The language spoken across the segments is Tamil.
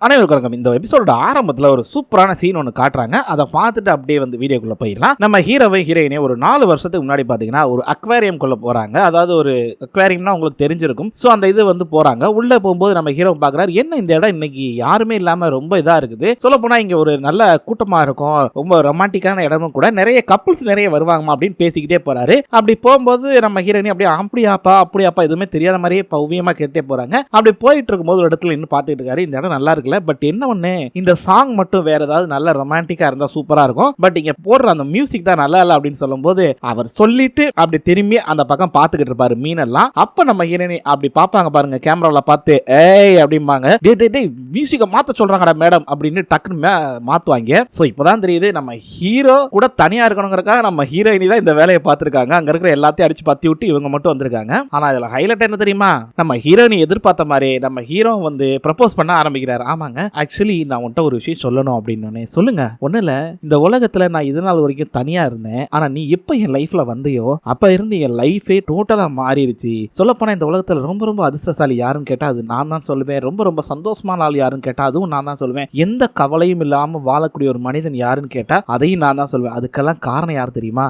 அனைவருக்கும் வணக்கம். இந்த எபிசோட ஆரம்பத்தில் ஒரு சூப்பரான சீன் ஒன்று காட்டுறாங்க. அதை பார்த்துட்டு அப்படியே வந்து வீடியோக்குள்ள போயிடலாம். நம்ம ஹீரோவை ஹீரோயினே ஒரு 4 வருஷத்துக்கு முன்னாடி பார்த்தீங்கன்னா ஒரு அக்வேரியம் குள்ள போறாங்க. அதாவது ஒரு அக்வேரியம்னா உங்களுக்கு தெரிஞ்சிருக்கும். ஸோ அந்த இது வந்து போறாங்க. உள்ள போகும்போது நம்ம ஹீரோ பார்க்குறாரு, என்ன இந்த இடம் இன்னைக்கு யாருமே இல்லாமல் ரொம்ப இதாக இருக்குது. சொல்ல போனால் இங்கே ஒரு நல்ல கூட்டமாக இருக்கும், ரொம்ப ரொமான்டிக்கான இடமும் கூட, நிறைய கப்புள்ஸ் நிறைய வருவாங்கம்மா அப்படின்னு பேசிக்கிட்டே போறாரு. அப்படி போகும்போது நம்ம ஹீரோயினி அப்படியே அப்படியாப்பா எதுவுமே தெரியாத மாதிரியே பவ்யமாக கேட்டே போறாங்க. அப்படி போயிட்டு இருக்கும்போது ஒரு இடத்துல இன்னும் பார்த்துட்டு இருக்காரு. இந்த இடம் நல்லா இருக்கு. பட் என்ன ஒண்ணு, இந்த சாங் மட்டும் வேற ஏதாவது நல்ல ரொமான்டிக்கா இருந்தா சூப்பரா இருக்கும். பட் இங்க போடுற அந்த மியூசிக் தான் நல்லா இல்ல அப்படின்னு சொல்லும்போது அவர் சொல்லிட்டு அப்படி திரும்பி அந்த பக்கம் பார்த்துக்கிட்டு இருப்பாரு மீனெல்லாம். அப்ப நம்ம ஹீரோயினி அப்படி பாப்பாங்க பாருங்க, கேமரால பார்த்து ஏய் அப்படிம்பாங்க, டேய் மியூசிக்கை மாத்த சொல்றாங்கடா மேடம் அப்படின்னு டக்குன்னு மாத்துவாங்க. சோ இப்பதான் தெரியுது நம்ம ஹீரோ கூட தனியா இருக்கணுங்கிறதுக்காக நம்ம ஹீரோயினி தான் இந்த வேலையை பார்த்திருக்காங்க. அங்க இருக்கிற எல்லாத்தையும் அடிச்சு பத்தி விட்டு இவங்க மட்டும் வந்திருக்காங்க. ஆனா இதுல ஹைலைட் என்ன தெரியுமா, நம்ம ஹீரோயினி எதிர்பார்த்த மாதிரி நம்ம ஹீரோ வந்து ப்ரப்போஸ் பண்ண ஆரம்பிக்கிறாரு. ஆமாங்க, ஆக்சுவலி நான் உன்கிட்ட ஒரு விஷயம் சொல்லணும் அப்படின்னு. சொல்லுங்க. ஒண்ணு இல்ல, இந்த உலகத்துல நான் இது நாள் வரைக்கும் தனியா இருந்தேன். ஆனா நீ எப்ப என் லைஃப்ல வந்தியோ அப்ப இருந்து என் லைஃபே டோட்டலா மாறிடுச்சு. சொல்ல போனா இந்த உலகத்துல ரொம்ப அதிர்ஷ்டசாலி யாருன்னு கேட்டா அது நான் தான் சொல்லுவேன். ரொம்ப சந்தோஷமான ஆள் யாருன்னு கேட்டா அதுவும் நான் தான் சொல்லுவேன். எந்த கவலையும் இல்லாம வாழக்கூடிய ஒரு மனிதன் யாருன்னு கேட்டா அதையும் நான் தான் சொல்லுவேன். அதுக்கெல்லாம் காரணம் யார் தெரியுமா,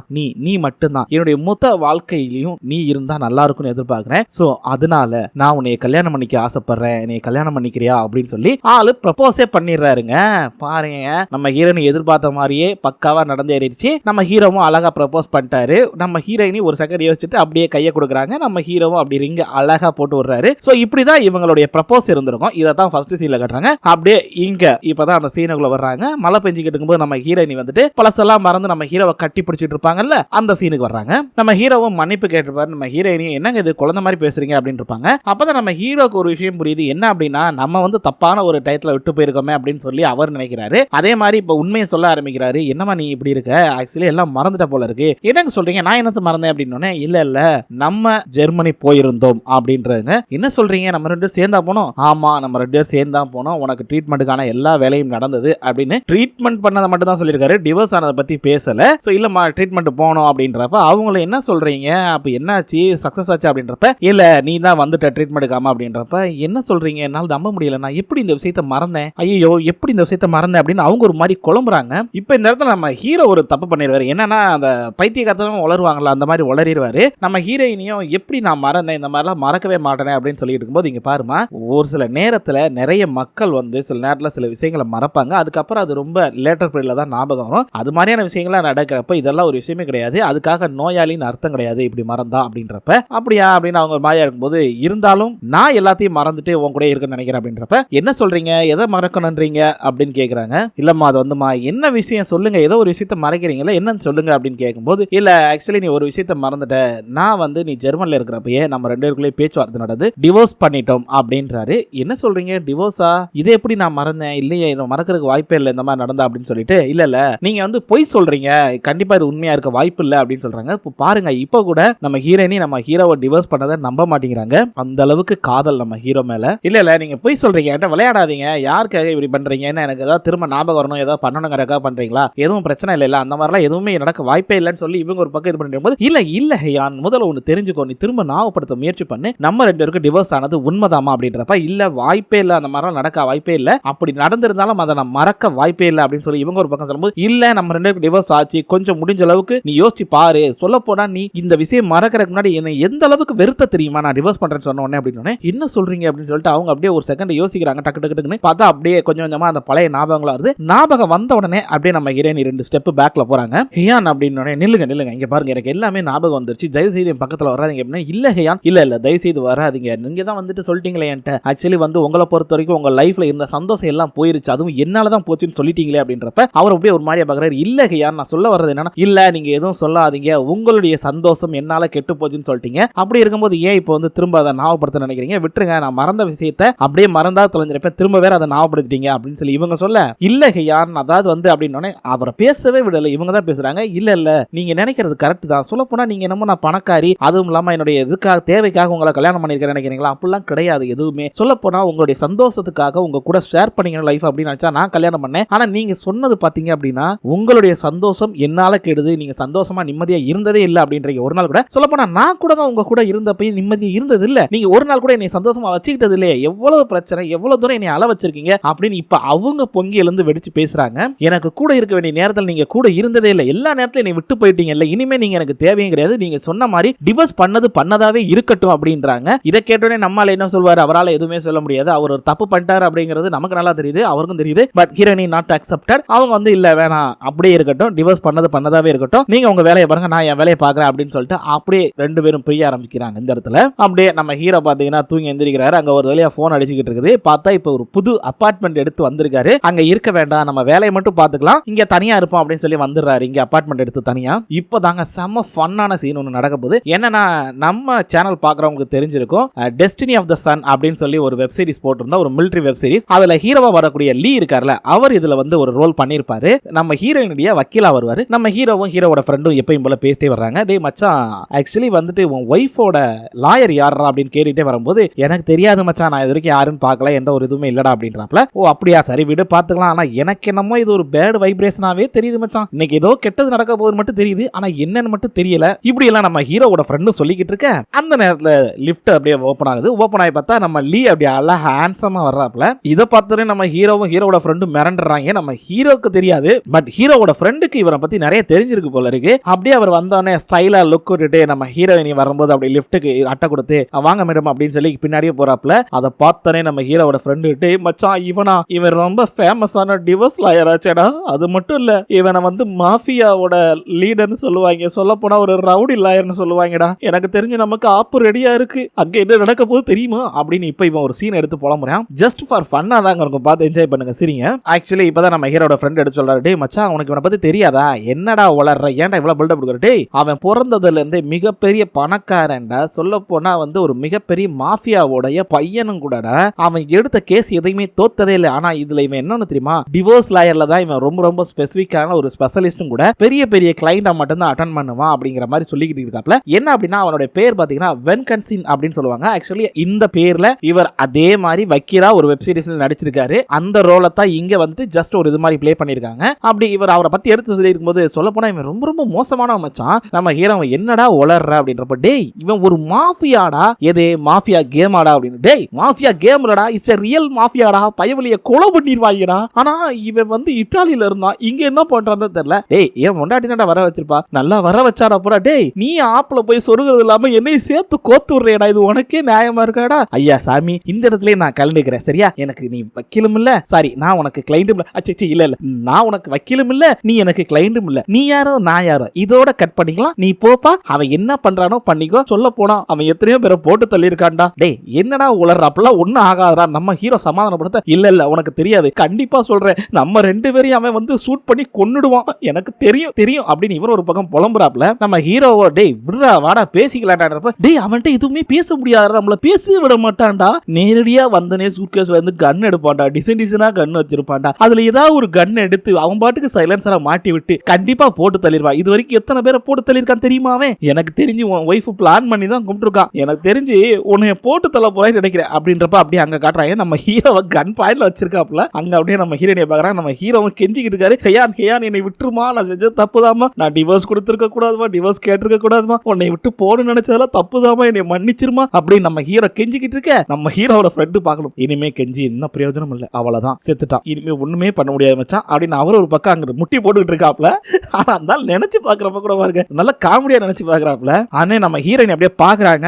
நீ மட்டும்தான். என்னுடைய மொத்த வாழ்க்கையிலையும் நீ இருந்தா நல்லா இருக்கும்னு எதிர்பார்க்கிறேன். சோ அதனால நான் உன்னை கல்யாணம் பண்ணிக்க ஆசைப்படுறேன், நீ கல்யாணம் பண்ணிக்கிறியா அப்படின்னு சொல்லி ஆளு ப்ரப்போஸே பண்ணிடுறாருங்க. பாருங்க, நம்ம ஹீரோயினி எதிர்பார்த்த மாதிரியே பக்காவா நடந்தேறிடுச்சு. நம்ம ஹீரோவும் அழகா ப்ரப்போஸ் பண்ணிட்டாரு. நம்ம ஹீரோயினி ஒரு செகண்ட் யோசிச்சுட்டு அப்படியே கையை கொடுக்குறாங்க. நம்ம ஹீரோவும் அப்படி ரிங்க அழகா போட்டு விடுறாரு. சோ இப்படிதான் இவங்களுடைய ப்ரப்போஸ் இருந்திருக்கும். இதான் ஃபர்ஸ்ட் சீன்ல கட்டுறாங்க. அப்படியே இங்க இப்பதான் அந்த சீனுக்குள்ள வர்றாங்க. மழை பெஞ்சிக்கிட்டு இருக்கும்போது நம்ம ஹீரோயினி வந்துட்டு பழசெல்லாம் மறந்து நம்ம ஹீரோவை கட்டி பிடிச்சிட்டு இருப்பாங்கல்ல, அந்த சீனுக்கு வர்றாங்க. நம்ம ஹீரோவும் மன்னிப்பு கேட்டிருப்பாரு. நம்ம ஹீரோயினி என்னங்க இது குழந்தை மாதிரி பேசுறீங்க அப்படின்னு இருப்பாங்க. அப்பதான் நம்ம ஹீரோக்கு ஒரு விஷயம் புரியுது. என்ன அப்படின்னா, நம்ம வந்து தப்பான ஒரு டயத்துல விட்டு போயிருக்கோமே அப்படின்னு சொல்லி அவர் நினைக்கிறாரு. அதே மாதிரி இப்ப உண்மையை சொல்ல ஆரம்பிக்கிறாரு. என்னமா நீ இப்படி இருக்க, ஆக்சுவலி எல்லாம் மறந்துட்ட போல இருக்கு. என்னங்க சொல்றீங்க, நான் என்னத்த மறந்தேன் அப்படின்னு. இல்ல நம்ம ஜெர்மனி போயிருந்தோம் அப்படின்றாங்க. என்ன சொல்றீங்க, நம்ம 2 பேரும் சேர்ந்தா போனோம். ஆமா, நம்ம 2 பேரும் சேர்ந்தா போனோம். உனக்கு ட்ரீட்மெண்ட்டுக்கான எல்லா வேலையும் நடந்தது அப்படின்னு ட்ரீட்மெண்ட் பண்ணதை மட்டும் தான் சொல்லியிருக்காரு. டிவோர்ஸ் ஆனதை பத்தி பேசல. சோ இல்லம்மா ட்ரீட்மெண்ட் போனோம் அப்படின்றப்ப அவங்கள என்ன சொல்றீங்க, அப்ப என்னாச்சு, சக்சஸ் ஆச்சு அப்படின்றப்ப இல்ல நீ தான் வந்துட்ட ட்ரீட்மெண்ட்டுக்காம அப்படின்றப்ப என்ன சொல்றீங்க, என்னால நம்ப முடியல, நான் எப்படி இந்த விஷயத்தை மறந்தேன், ஐயோ எப்படி இந்த விஷயத்தை மறந்தேன் அப்படின்னு அவங்க ஒரு மாதிரி குழம்புறாங்க. இப்போ இந்த இடத்துல நம்ம ஹீரோ ஒரு தப்பு பண்ணிடுவாரு. என்னன்னா, அந்த பைத்தியக்காரத்தனம் உளருவாங்களா அந்த மாதிரி உளறிடுவாரு. நம்ம ஹீரோயினியும் எப்படி நான் மறந்தேன், இந்த மாதிரிலாம் மறக்கவே மாட்டேனே அப்படின்னு சொல்லிட்டு இருக்கும்போது இங்க பாருமா, ஒரு சில நேரத்தில் நிறைய மக்கள் வந்து சில நேரத்தில் சில விஷயங்களை மறப்பாங்க. அதுக்கப்புறம் அது ரொம்ப லேட்டர் பீரியட்ல தான் ஞாபகம் வரும். அது மாதிரியான விஷயங்கள்லாம் நடக்கிறப்ப இதெல்லாம் ஒரு விஷயமே கிடையாது, அதுக்காக நோயாளின்னு அர்த்தம் கிடையாது இப்படி மறந்தா அப்படின்றப்ப அப்படியா அப்படின்னு அவங்க மாயா இருக்கும்போது, இருந்தாலும் நான் எல்லாத்தையும் மறந்துட்டு உன் கூட இருக்குன்னு நினைக்கிறேன் அப்படின்றப்ப என்ன சொல்றீங்க, எதை மறக்கணும்ன்றீங்க அப்படின்னு கேக்குறாங்க. இல்லம்மா அது வந்துமா என்ன விஷயம் சொல்லுங்க, ஏதோ ஒரு விஷயத்தை மறைக்கிறீங்களா என்னன்னு சொல்லுங்க அப்படின்னு கேட்கும்போது, இல்ல ஆக்சுவலி நீ ஒரு விஷயத்தை மறந்துட்ட, நான் வந்து நீ ஜெர்மன்ல இருக்கிறப்பயே நம்ம 2 பேருக்குள்ளே பேச்சுவார்த்தை நடந்து டிவோர்ஸ் பண்ணிட்டோம் அப்படின்றாரு. என்ன சொல்றீங்க, டிவோர்ஸா, இதை எப்படி நான் மறந்தேன், இல்லையே இதை மறக்கிறதுக்கு வாய்ப்பே இல்லை இந்த மாதிரி நடந்தா அப்படின்னு சொல்லிட்டு, இல்ல நீங்க வந்து பொய் சொல்றீங்க, கண்டிப்பா இது உண்மையா இருக்க வாய்ப்பு இல்லை அப்படின்னு சொல்றாங்க. இப்போ பாருங்க, இப்போ கூட நம்ம ஹீரோயினி நம்ம ஹீரோவை டிவோர்ஸ் பண்ணதை நம்ப மாட்டேங்கிறாங்க. அந்த அளவுக்கு காதல் நம்ம ஹீரோ மேல. இல்ல நீங்க பொய் சொல்றீங்க, என்கிட்ட விளையாடாதீங்க, யாருக்காக இப்படி பண்றீங்கன்னு எனக்கு ஏதாவது திரும்ப ஞாபகம் வரணும், ஏதாவது பண்ணணுங்கிறக்காக பண்றீங்களா, எதுவும் பிரச்சனை இல்ல, அந்த மாதிரிலாம் எதுவுமே நடக்க வாய்ப்பே இல்லைன்னு சொல்லி இவங்க ஒரு பக்கம் இது பண்ணிட்டு இல்ல ஹேயான், முதல்ல ஒன்று தெரிஞ்சுக்கோ, நீ திரும்ப ஞாபகப்படுத்த முயற்சி பண்ணு, நம்ம 2 பேருக்கு டிவோர்ஸ் ஆனது உண்மைதாமா அப்படின்றப்ப இல்ல வாய்ப்பே இல்லை, அந்த மாதிரிலாம் நடக்க வாய்ப்பே இல்லை, அப்படி நடந்திருந்தாலும் அதை நான் மறக்க வாய்ப்பே இல்லை அப்படின்னு சொல்லி இவங்க ஒரு பக்கம் சொல்லும்போது, இல்ல நம்ம 2 பேருக்கு டிவோர்ஸ் ஆச்சு, கொஞ்சம் முடிஞ்ச அளவுக்கு நீ யோசிச்சு பாரு, சொல்ல போனா நீ இந்த விஷயம் மறக்கிறதுக்கு முன்னாடி என்ன எந்த அளவுக்கு வெறுத்த தெரியுமா நான் டிவோர்ஸ் பண்றேன்னு சொன்ன உடனே அப்படின்னு என்ன சொல்றீங்க அப்படின்னு சொல்லிட்டு அவங்க அப்படியே ஒரு செகண்ட் யோசிக்கிறாங்க. டக்குன்னு பார்த்தா அப்படியே கொஞ்சம் கொஞ்சமா அந்த பழைய ஞாபகங்களா வருது. ஞாபகம் வந்த உடனே அப்படியே நம்ம ஹீரோயினி 2 ஸ்டெப் பேக்ல போறாங்க. ஹியான் அப்படின்னு நில்லுங்க இங்க பாருங்க, எனக்கு எல்லாமே ஞாபகம் வந்துருச்சு, தயவு செய்து என் பக்கத்துல வராதீங்க அப்படின்னா, இல்ல ஹியான் இல்ல தயவு செய்து வராதீங்க, நீங்க தான் வந்துட்டு சொல்லிட்டீங்களே என்கிட்ட, ஆக்சுவலி வந்து உங்களை பொறுத்த வரைக்கும் உங்க லைஃப்ல இருந்த சந்தோஷம் எல்லாம் போயிருச்சு, அதுவும் என்னால தான் போச்சுன்னு சொல்லிட்டீங்களே அப்படின்றப்ப அவர் அப்படியே ஒரு மாதிரியா பாக்குறாரு. இல்ல ஹியான், நான் சொல்ல வர்றது என்னன்னா, இல்ல நீங்க எதுவும் சொல்லாதீங்க, உங்களுடைய சந்தோஷம் என்னால கெட்டு போச்சுன்னு சொல்லிட்டீங்க, அப்படி இருக்கும்போது ஏன் இப்போ வந்து திரும்ப அதை ஞாபகப்படுத்த நினைக்கிறீங்க, விட்டுருங்க, நான் மறந்த விஷயத்தை அப்படியே மறந்தா தொலைஞ்சிருப்பேன், திரும்ப வேற அதை ஞாபகப்படுத்திட்டீங்க அப்படின்னு சொல்லி இவங்க சொல்ல, இல்ல ஹியான் அதாவது வந்து அப்படின்னு அவரை பேசவே விடல, இவங்க தான் பேசுறாங்க. இல்ல நீங்க நினைக்கிறது கரெக்ட் தான், சொல்ல போனா நீங்க என்னமோ நான் பணக்காரி, அதுவும் இல்லாம என்னுடைய இதுக்காக தேவைக்காக உங்களை கல்யாணம் பண்ணிருக்க நினைக்கிறீங்களா, அப்படிலாம் கிடையாது எதுவுமே, சொல்ல போனா உங்களுடைய சந்தோஷத்துக்காக உங்க கூட ஷேர் பண்ணிக்கணும் லைஃப் அப்படின்னு நினைச்சா நான் கல்யாணம் பண்ணேன். ஆனா நீங்க சொன்னது பாத்தீங்க அப்படின்னா உங்களுடைய சந்தோஷம் என்னால கெடுது, நீங்க சந்தோஷமா நிம்மதியா இருந்ததே இல்லை அப்படின்றீங்க. ஒரு நாள் கூட சொல்ல போனா நான் கூட தான் உங்க கூட இருந்தப்ப நிம்மதியா இருந்தது இல்ல, நீங்க ஒரு நாள் கூட என்னை சந்தோஷமா வச்சுக்கிட்டது இல்லையே, எவ்வளவு பிரச்சனை, எவ்வளவு தூரம் என்னை அள வச்சிருக்கீங்க அப்படின்னு இப்ப அவங்க பொங்கி எழுந்து வெடிச்சு பேசுறாங்க. எனக்கு கூட இருக்க வேண்டிய நேரத்தில் நீங்க கூட இருந்ததே இல்லை, எல்லா நேரத்திலும் நீ விட்டு போயிட்டீங்க இல்ல, இனிமே நீங்க எனக்கு தேவையும் கிடையாது, நீங்க சொன்ன மாதிரி டிவோர்ஸ் பண்ணது பண்ணதாவே இருக்கட்டும் அப்படின்றாங்க. இதை கேட்டோடனே நம்மால என்ன சொல்வாரு, அவரால் எதுவுமே சொல்ல முடியாது, அவர் ஒரு தப்பு பண்ணிட்டாரு அப்படிங்கிறது நமக்கு நல்லா தெரியுது, அவருக்கும் தெரியுது. பட் ஹீரோயினி நாட் அக்செப்டட். அவங்க வந்து இல்ல வேணாம் அப்படியே இருக்கட்டும், டிவோர்ஸ் பண்ணது பண்ணதாவே இருக்கட்டும், நீங்க உங்க வேலையை பாருங்க, நான் என் வேலையை பாக்குறேன் அப்படின்னு சொல்லிட்டு அப்படியே ரெண்டு பேரும் பிரிய ஆரம்பிக்கிறாங்க. இந்த இடத்துல அப்படியே நம்ம ஹீரோ பாத்தீங்கன்னா தூங்கி எந்திரிக்கிறாரு. அங்க ஒரு வழியா போன் அடிச்சுக்கிட்டு இருக்குது. பார்த்தா இப்ப ஒரு புது அபார்ட்மெண்ட் எடுத்து வந்திருக்காரு. அங்க இருக்க வேண்டாம், நம்ம வேலையை மட்டும் பாத்துக்கலாம், இங்க தனியா இருப்போம் அப்படின்னு சொல்லி வந்துடுறாரு. இங்க அபார்ட்மெண்ட் எடுத்து தனியா. இப்பதாங்க செம்ம ஃபன்னான சீன் ஒன்று நடக்க போகுது. என்னன்னா நம்ம சேனல் பாக்குறவங்களுக்கு தெரிஞ்சிருக்கும், டெஸ்டினி ஆஃப் த சன் அப்படின்னு சொல்லி ஒரு வெப் சீரிஸ் போட்டிருந்தா, ஒரு மிலிட்டரி வெப் சீரிஸ். அதுல ஹீரோவா வரக்கூடிய லீ இருக்கார்ல, அவர் இதுல வந்து ஒரு ரோல் பண்ணிருப்பாரு. நம்ம ஹீரோயினுடைய வக்கீலா வருவாரு. நம்ம ஹீரோவும் ஹீரோவோட ஃப்ரெண்டும் எப்பயும் போல பேசிட்டே வர்றாங்க. டேய் மச்சான், ஆக்சுவலி வந்துட்டு உன் ஒய்ஃபோட லாயர் யாரா அப்படின்னு கேட்டுட்டே வரும்போது, எனக்கு தெரியாது மச்சான், நான் இது வரைக்கும் யாருன்னு பார்க்கல, எந்த ஒரு இதுவுமே இல்லடா அப்படின்றாப்ல. ஓ அப்படியா, சரி விடு பாத்துக்கலாம். ஆனா எனக்கு என்னமோ இது ஒரு பேட் வைப்ரேஷனாவே தெரியுது மச்சான், இன்னைக்கு ஏதோ கெட்டது நடக்க போகுது மட்டும் தெரியுது, ஆனா என்னன்னு மட்டும் தெரியல. இப்படி எல்லாம் நம்ம ஹீரோவோட ஃப்ரெண்டு சொல்லிக்கிட்டு இருக்க அந்த நேரத்துல லிஃப்ட் அப்படியே ஓபன் ஆகுது. ஓபன் ஆகி பார்த்தா நம்ம லீ அப்படியே அழகா ஹேண்ட்ஸமா வர்றாப்ல. இதை பார்த்தோன்னே நம்ம ஹீரோவும் ஹீரோவோட ஃப்ரெண்டும் மிரண்டுறாங்க. நம்ம ஹீரோக்கு தெரியாது, பட் ஹீரோவோட ஃப்ரெண்டுக்கு இவரை பத்தி நிறைய தெரிஞ்சிருக்கு போல இருக்கு. அப்படியே அவர் வந்தோடனே ஸ்டைலா லுக் விட்டுட்டு நம்ம ஹீரோயினி வரும்போது அப்படி லிஃப்ட்டுக்கு அட்டை கொடுத்து வாங்க மேடம் அப்படின்னு சொல்லி பின்னாடியே போறாப்ல. அதை பார்த்தோன்னே நம்ம ஹீரோவோட ஃப்ரெண்டு கிட்ட, மச்சான் இவனா, இவன் ரொம்ப ஃபேமஸான டிவோர்ஸ் லாயர் ஆச்சேடா, அது மட்டும் இல்ல இவனை வந்து மாஃபியாவோட லீடர்னு சொல்லுவாங்க, சொல்ல போனா ஒரு ரவுடி லாயர்னு சொல்லுவாங்கடா, எனக்கு தெரிஞ்சு நமக்கு ஆப்பு ரெடியா இருக்கு, அங்க என்ன நடக்க போது தெரியுமா அப்படின்னு இப்ப இவன் ஒரு சீன் எடுத்து புலம்புறான். ஜஸ்ட் ஃபார் ஃபன்னா தாங்க இருக்கும், பார்த்து என்ஜாய் பண்ணுங்க, சிரிங்க. ஆக்சுவலி இப்பதான் நம்ம ஹீரோட ஃப்ரெண்ட் எடுத்து சொல்றாரு, டேய் மச்சான் உனக்கு இவனை பத்தி தெரியாதா, என்னடா வளர்ற, ஏன்டா இவ்வளவு பில்டப் கொடுக்குற, டேய் அவன் பிறந்ததுல இருந்து மிகப்பெரிய பணக்காரன்டா, சொல்ல போனா வந்து ஒரு மிகப்பெரிய மாஃபியாவோடைய பையனும் கூடடா, அவன் எடுத்த கேஸ் எதையுமே தோத்ததே இல்லை. ஆனா இதுல இவன் என்னன்னு தெரியுமா, டிவோர்ஸ் லாயர்ல தான் இவன் ரொம்ப ரொம்ப ஸ்பெசிபிக்கான ஒரு ஸ்பெஷலிஸ்டும் கூட, பெரிய பெரிய கிளைண்டா மட்டும் தான் அட்டெண்ட் பண்ணுவான் அப்படிங்கிற மாதிரி சொல்லிக்கிட்டு இருக்காப்ல. என்ன அப்படின்னா அவனோட பேர் பாத்தீங்கன்னா வென்கன்சின் அப்படின்னு சொல்லுவாங்க. ஆக்சுவலி இந்த பேர்ல இவர் அதே மாதிரி வக்கீலா ஒரு வெப் சீரிஸ்ல நடிச்சிருக்காரு. அந்த ரோலை தான் இங்க வந்து ஜஸ்ட் ஒரு இது மாதிரி ப்ளே பண்ணிருக்காங்க. அப்படி இவர் அவரை பத்தி எடுத்து சொல்லி இருக்கும்போது, சொல்ல போனா இவன் ரொம்ப ரொம்ப மோசமான மச்சான். நம்ம ஹீரோ என்னடா உளர்ற அப்படின்றப்ப, டேய் இவன் ஒரு மாஃபியாடா, எது மாஃபியா கேமாடா அப்படின்னு. டேய் மாஃபியா கேம்லடா, இட்ஸ் எ ரியல் மாஃபியாடா, பயவலிய கொலை பண்ணிடுவாங்கடா. ஆனா இவன் வந்து இட்டாலியில இருந்தான், இங்க என்ன பண்றான்னு தெரியல. டேய் ஏன் முன்னாடி வர வச்சிருப்பா, நல்லா வர வச்சாடா போறா. டேய் நீ ஆப்புல போய் சொருகிறது இல்லாம என்னையும் சேர்த்து கோத்து விடுறேடா, இது உனக்கே நியாயமா இருக்காடா. ஐயா சாமி, இந்த இடத்துல நான் கலந்துக்கிறேன் சரியா, எனக்கு நீ வக்கீலும் இல்ல, சாரி நான் உனக்கு கிளைண்டும் இல்ல, அச்சே இல்ல இல்ல, நான் உனக்கு வக்கீலும் இல்ல, நீ எனக்கு கிளைண்டும் இல்ல, நீ யாரோ நான் யாரோ, இதோட கட் பண்ணிக்கலாம், நீ போப்பா, அவன் என்ன பண்றானோ பண்ணிக்கோ. சொல்ல போனா அவன் எத்தனையோ பேரை போட்டு தள்ளி இருக்கான்டா. டேய் என்னடா உளறப்பெல்லாம் ஒன்னும் ஆகாதடா. நம்ம ஹீரோ சமாதானப்படுத்த, இல்ல இல்ல உனக்கு தெரியாது, கண்டிப்பா சொல்றேன், நம்ம ரெண்டு பேரையும் அவன் வந்து ஷூட் பண்ணி கொன்னுடுவான், எனக்கு தெரியும் தெரியும் அப்படின்னு இவர் ஒரு பக்கம் புலம்புறாப்ல. நம்ம ஹீரோவோ டேய் விடுறா வாடா பேசிக்கலாம்டா, டேய் அவன்கிட்ட எதுவுமே பேச முடியாது, நம்மள பேச விட மாட்டான்டா, நேரடியா வந்தனே சூட்கேஸ்ல இருந்து கன் எடுப்பான்டா, டிசைன் டிசைனா கன் வச்சிருப்பான்டா, அதுல ஏதாவது ஒரு கன் எடுத்து அவன் பாட்டுக்கு சைலன்சரா மாட்டி விட்டு கண்டிப்பா போட்டு தள்ளிடுவான். இது வரைக்கும் எத்தனை பேரை போட்டு தள்ளிருக்கான் தெரியுமா அவன், எனக்கு தெரிஞ்சு உன் ஒய்ஃப் பிளான் பண்ணி தான் கும்பிட்டுருக்கான், எனக்கு தெரிஞ்சு உன்னை போட்டு தள்ள போறேன்னு நினைக்கிறேன் அப்படின்றப்ப அப்படியே அங்க காட்டுறாங்க நம்ம ஹீரோவை கன் பாயிண்ட்ல வச்சிருக்காப்ல. அங்க அப்படியே நம்ம ஹீரோனை பாக்குறாங்க. நம்ம ஹீரோவும் கெஞ்சிக்கிட்டு இருக்காரு, ஹேயான் என்னை விட்டுருமா, நான் செஞ்சது தப்புதாமா, நான் டிவோர்ஸ் கொடுத்துருக்க கூடாதுமா, டிவோர்ஸ் கேட்டிருக்க கூடாதுமா, உன்னை விட்டு போகணும்னு நினைச்சதெல்லாம் தப்புதாமா, என்னை மன்னிச்சிருமா அப்படின்னு நம்ம ஹீரோ கெஞ்சிக்கிட்டு இருக்க. நம்ம ஹீரோவோட ஃப்ரெண்டு பார்க்கணும், இனிமே கெஞ்சி என்ன பிரயோஜனம் இல்லை, அவ்வளவுதான் செத்துட்டான், இனிமே ஒண்ணுமே பண்ண முடியாது மச்சான் அப்படின்னு அவர் ஒரு பக்கம் அங்க முட்டி போட்டுக்கிட்டு இருக்காப்ல. ஆனா அந்த நினைச்சு பாக்குறப்ப கூட பாருங்க நல்ல காமெடியா நினைச்சு பாக்குறாப்ல. ஆனா நம்ம ஹீரோயின் அப்படியே பாக்குறாங்க,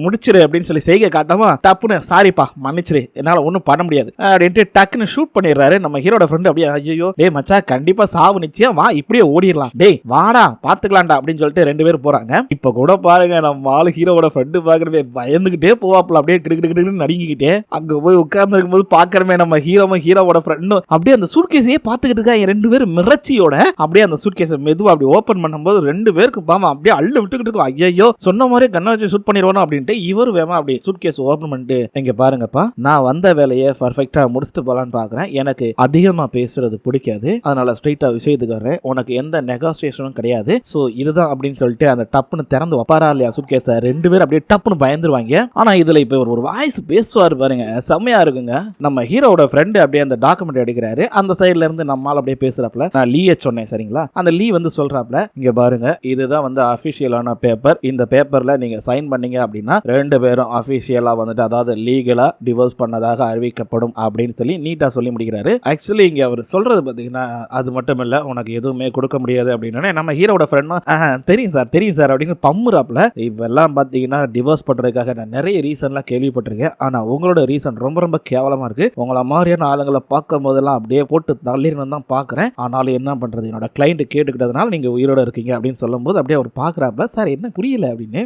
முடிச்சிரு அப்படின்னு சொல்லி செய்கை காட்டாம டப்புன்னு சாரிப்பா மன்னிச்சிரு என்னால ஒண்ணும் பண்ண முடியாது அப்படின்ட்டு டக்குன்னு ஷூட் பண்ணிடுறாரு. நம்ம ஹீரோட ஃப்ரெண்டு அப்படியே ஐயோ டேய் மச்சா கண்டிப்பா சாவு நிச்சயம், வா இப்படியே ஓடிடலாம், டேய் வாடா பாத்துக்கலாம்டா அப்படின்னு சொல்லிட்டு ரெண்டு பேரும் போறாங்க. இப்ப கூட பாருங்க நம்ம ஆளு ஹீரோவோட ஃப்ரெண்டு பாக்குறவே பயந்துகிட்டே போவாப்ல, அப்படியே கிடுக்கிட்டு நடிங்கிக்கிட்டே அங்க போய் உட்கார்ந்து இருக்கும்போது பாக்குறமே நம்ம ஹீரோவோட ஃப்ரெண்டும் அப்படியே அந்த சூட்கேஸையே பாத்துக்கிட்டு இருக்காங்க ரெண்டு பேரும் மிரட்சியோட. அப்படியே அந்த சூட்கேஸை மெதுவா அப்படி ஓபன் பண்ணும்போது ரெண்டு பேருக்கு பாவம் அப்படியே அள்ளு விட்டுக்கிட்டு இருக்கும், ஐயோ சொன்ன மாதிரி கண்ணை வச்சு ஷூட் பண்ணிடுவானோ அப்படின்ட்டு இவரு வேமா அப்படி சூட்கேஸ் ஓபன் பண்ணிட்டு, இங்க பாருங்கப்பா நான் வந்த வேலையை பர்ஃபெக்டா முடிச்சுட்டு போலான்னு பாக்குறேன், எனக்கு அதிகமா பேசுறது பிடிக்காது, அதனால ஸ்ட்ரைட்டா விஷயத்துக்கு வரேன், உனக்கு எந்த நெகோசியேஷனும் கிடையாது, சோ இதுதான் அப்படின்னு சொல்லிட்டு அந்த டப்புன்னு திறந்து வைப்பாரா இல்லையா சூட்கேஸை, ரெண்டு பேரும் அப்படியே டப்புன்னு பயந்துருவாங்க. ஆனா இதுல இப்ப ஒரு வாய்ஸ் பேசுவாரு பாருங்க, செம்மையா இருக்குங்க. நம்ம ஹீரோவோட ஃப்ரெண்டு அப்படியே அந்த டாக்குமெண்ட் எடுக்கிறாரு, அந்த சைடுல இருந்து நம்மால அப்படியே பேசுறாப்ல, நான் லீய சொன்னேன் சரிங்களா, அந்த லீ வந்து சொல்றாப்ல, இங்க பாருங்க இதுதான் வந்து அபிஷியலான பேப்பர், இந்த பேப்பர்ல நீங்க சைன் பண்ணீங்க அப்படின்னா ரெண்டு பேரும் அபிஷியலா வந்துட்டு அதாவது லீகலா டிவோர்ஸ் பண்ணதாக அறிவிக்க அறிவிக்கப்படும் அப்படின்னு சொல்லி நீட்டா சொல்லி முடிக்கிறாரு. ஆக்சுவலி இங்க அவர் சொல்றது பாத்தீங்கன்னா அது மட்டும் இல்ல, உனக்கு எதுவுமே கொடுக்க முடியாது அப்படின்னு நம்ம ஹீரோட ஃப்ரெண்டும் தெரியும் சார் அப்படின்னு பம்முறாப்ல. இவெல்லாம் பாத்தீங்கன்னா டிவோர்ஸ் பண்றதுக்காக நான் நிறைய ரீசன்லாம் கேள்விப்பட்டிருக்கேன். ஆனா உங்களோட ரீசன் ரொம்ப ரொம்ப கேவலமா இருக்கு. உங்களை மாதிரியான ஆளுங்களை பார்க்கும் போதெல்லாம் அப்படியே போட்டு தள்ளிருந்து தான் பாக்குறேன். ஆனாலும் என்ன பண்றது, என்னோட கிளைண்ட் கேட்டுக்கிட்டதுனால நீங்க உயிரோட இருக்கீங்க அப்படின்னு சொல்லும் போது அப்படியே அவர் பாக்குறாப்ல. சார் என்ன புரியல அப்படின்னு.